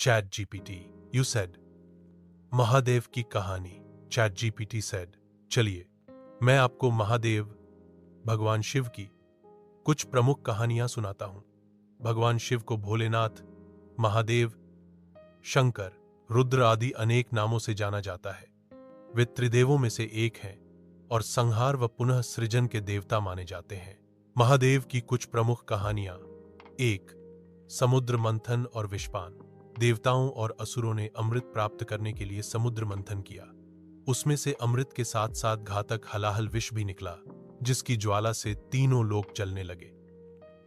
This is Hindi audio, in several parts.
ChatGPT, you said. महादेव की कहानी. ChatGPT said, चलिए मैं आपको महादेव, भगवान शिव की कुछ प्रमुख कहानियां सुनाता हूं. भगवान शिव को भोलेनाथ, महादेव, शंकर, रुद्र आदि अनेक नामों से जाना जाता है. वे त्रिदेवों में से एक हैं और संहार व पुनः सृजन के देवता माने जाते हैं. महादेव की कुछ प्रमुख कहानियां. 1. समुद्र मंथन और विषपान. देवताओं और असुरों ने अमृत प्राप्त करने के लिए समुद्र मंथन किया. उसमें से अमृत के साथ साथ घातक हलाहल विष भी निकला, जिसकी ज्वाला से तीनों लोग जलने लगे.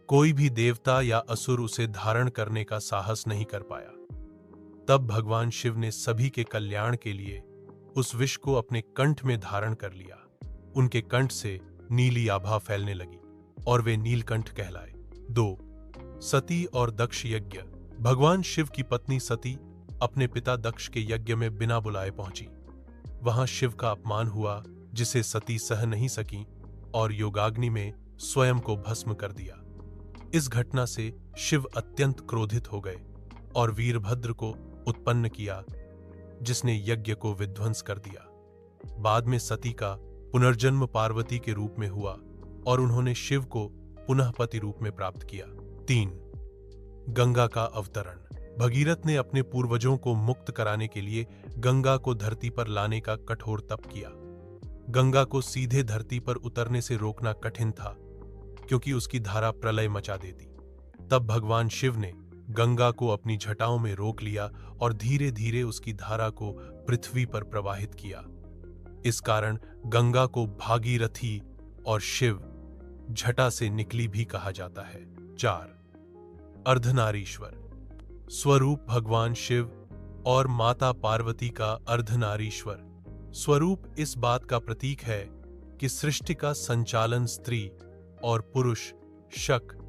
कोई भी देवता या असुर उसे धारण करने का साहस नहीं कर पाया. तब भगवान शिव ने सभी के कल्याण के लिए उस विष को अपने कंठ में धारण कर लिया. उनके कंठ से नीली आभा फैलने लगी और वे नीलकंठ कहलाए. 2. सती और दक्ष यज्ञ. भगवान शिव की पत्नी सती अपने पिता दक्ष के यज्ञ में बिना बुलाए पहुंची. वहां शिव का अपमान हुआ, जिसे सती सह नहीं सकी और योगाग्नि में स्वयं को भस्म कर दिया. इस घटना से शिव अत्यंत क्रोधित हो गए और वीरभद्र को उत्पन्न किया, जिसने यज्ञ को विध्वंस कर दिया. बाद में सती का पुनर्जन्म पार्वती के रूप में हुआ और उन्होंने शिव को पुनः पति रूप में प्राप्त किया. 3. गंगा का अवतरण. भगीरथ ने अपने पूर्वजों को मुक्त कराने के लिए गंगा को धरती पर लाने का कठोर तप किया. गंगा को सीधे धरती पर उतरने से रोकना कठिन था, क्योंकि उसकी धारा प्रलय मचा देती. तब भगवान शिव ने गंगा को अपनी जटाओं में रोक लिया और धीरे धीरे उसकी धारा को पृथ्वी पर प्रवाहित किया. इस कारण गंगा को भागीरथी और शिव जटा से निकली भी कहा जाता है. 4. अर्धनारीश्वर. स्वरूप भगवान शिव और माता पार्वती का अर्धनारीश्वर. स्वरूप इस बात का प्रतीक है कि सृष्टि का संचालन स्त्री और पुरुष शक